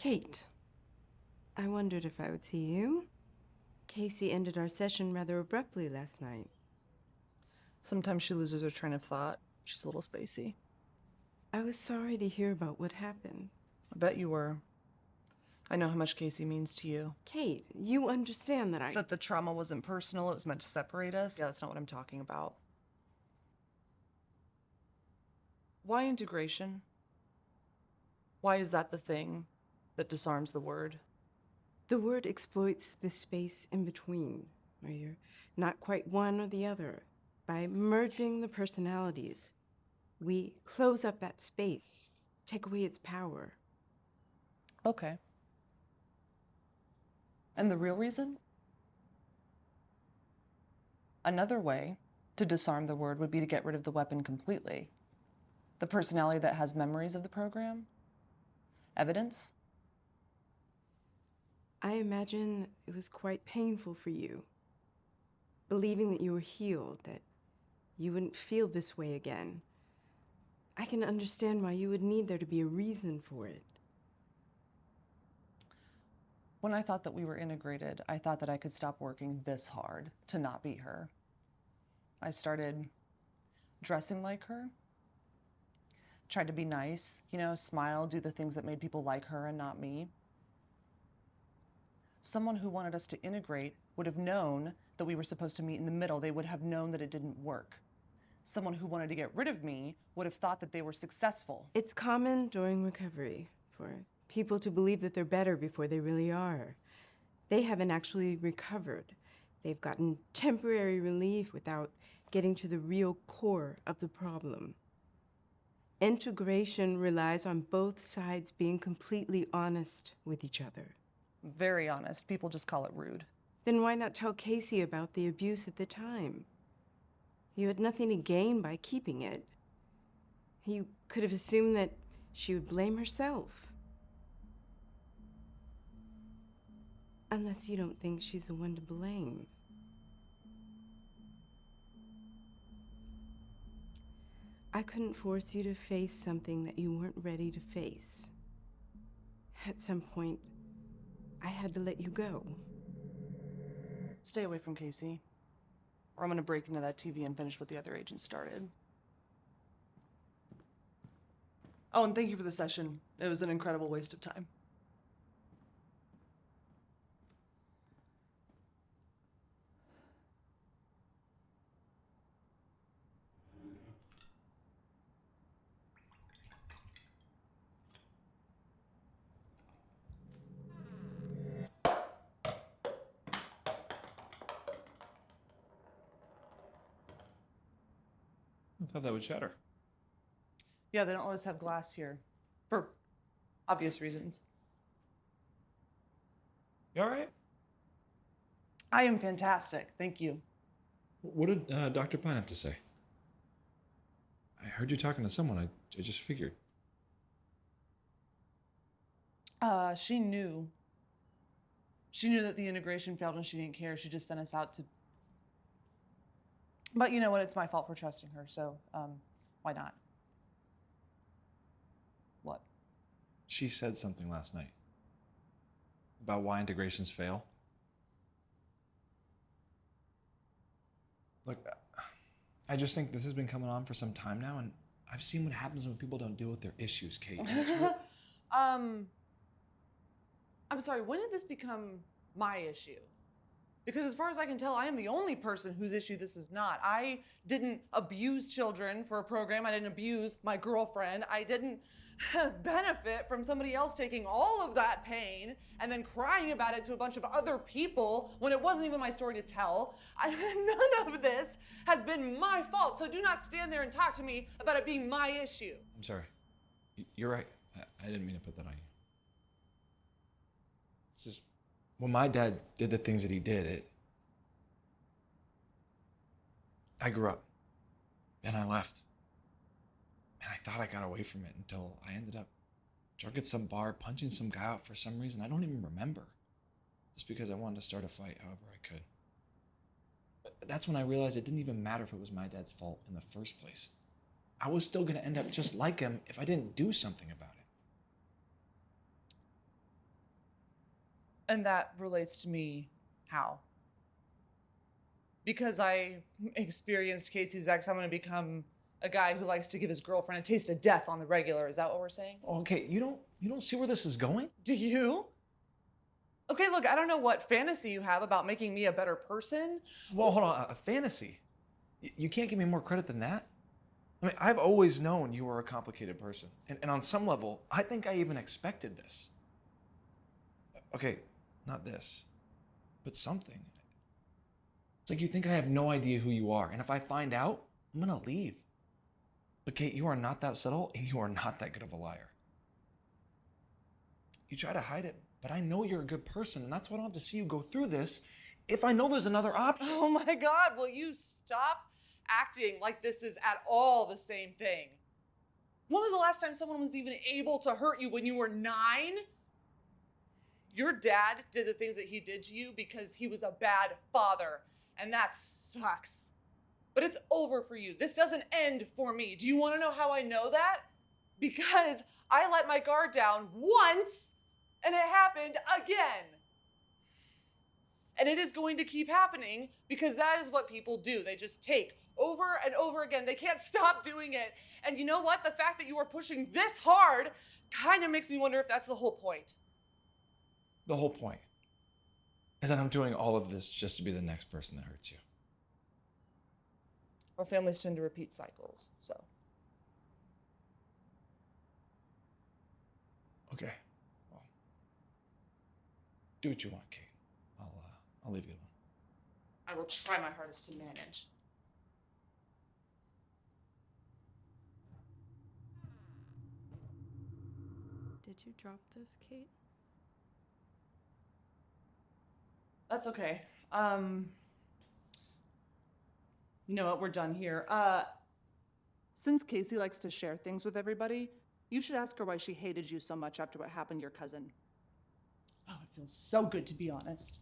Kate, I wondered if I would see you. Casey ended our session rather abruptly last night. Sometimes she loses her train of thought. She's a little spacey. I was sorry to hear about what happened. I bet you were. I know how much Casey means to you. Kate, you understand that That the trauma wasn't personal, it was meant to separate us? Yeah, that's not what I'm talking about. Why integration? Why is that the thing that disarms the word? The word exploits the space in between, where you're not quite one or the other. By merging the personalities, we close up that space, take away its power. Okay. And the real reason? Another way to disarm the word would be to get rid of the weapon completely. The personality that has memories of the program? Evidence? I imagine it was quite painful for you, believing that you were healed, that you wouldn't feel this way again. I can understand why you would need there to be a reason for it. When I thought that we were integrated, I thought that I could stop working this hard to not be her. I started dressing like her, tried to be nice, smile, do the things that made people like her and not me. Someone who wanted us to integrate would have known that we were supposed to meet in the middle. They would have known that it didn't work. Someone who wanted to get rid of me would have thought that they were successful. It's common during recovery for people to believe that they're better before they really are. They haven't actually recovered. They've gotten temporary relief without getting to the real core of the problem. Integration relies on both sides being completely honest with each other. Very honest. People just call it rude. Then why not tell Casey about the abuse at the time? You had nothing to gain by keeping it. You could have assumed that she would blame herself. Unless you don't think she's the one to blame. I couldn't force you to face something that you weren't ready to face. At some point, I had to let you go. Stay away from Casey, or I'm gonna break into that TV and finish what the other agents started. Oh, and thank you for the session. It was an incredible waste of time. I thought that would shatter. Yeah, they don't let us have glass here, for obvious reasons. You all right? I am fantastic, thank you. What did Dr. Pine have to say? I heard you talking to someone. I just figured. She knew. She knew that the integration failed and she didn't care. She just sent us out to... But you know what? It's my fault for trusting her, so why not? What? She said something last night about why integrations fail. Look, I just think this has been coming on for some time now, and I've seen what happens when people don't deal with their issues, Kate. I'm sorry, when did this become my issue? Because as far as I can tell, I am the only person whose issue this is not. I didn't abuse children for a program. I didn't abuse my girlfriend. I didn't benefit from somebody else taking all of that pain and then crying about it to a bunch of other people when it wasn't even my story to tell. None of this has been my fault, so do not stand there and talk to me about it being my issue. I'm sorry. You're right. I didn't mean to put that on you. It's just, when my dad did the things that he did, I grew up, and I left. And I thought I got away from it until I ended up drunk at some bar, punching some guy out for some reason I don't even remember. Just because I wanted to start a fight however I could. But that's when I realized it didn't even matter if it was my dad's fault in the first place. I was still gonna end up just like him if I didn't do something about it. And that relates to me how? Because I experienced Casey's ex, I'm going to become a guy who likes to give his girlfriend a taste of death on the regular. Is that what we're saying? Okay, you don't see where this is going? Do you? Okay, look, I don't know what fantasy you have about making me a better person. Well, hold on, a fantasy. You can't give me more credit than that. I mean, I've always known you were a complicated person. And on some level, I think I even expected this. Okay, not this, but something. It's like you think I have no idea who you are. And if I find out, I'm gonna leave. But Kate, you are not that subtle and you are not that good of a liar. You try to hide it, but I know you're a good person, and that's why I don't have to see you go through this if I know there's another option. Oh my God, will you stop acting like this is at all the same thing? When was the last time someone was even able to hurt you when you were 9? Your dad did the things that he did to you because he was a bad father, and that sucks. But it's over for you. This doesn't end for me. Do you want to know how I know that? Because I let my guard down once, and it happened again. And it is going to keep happening because that is what people do. They just take over and over again. They can't stop doing it. And you know what? The fact that you are pushing this hard kind of makes me wonder if that's the whole point. The whole point is that I'm doing all of this just to be the next person that hurts you. Our families tend to repeat cycles, so. Okay, well, do what you want, Kate. I'll leave you alone. I will try my hardest to manage. Did you drop this, Kate? That's okay. You know what? We're done here. Since Casey likes to share things with everybody, you should ask her why she hated you so much after what happened to your cousin. Oh, it feels so good to be honest.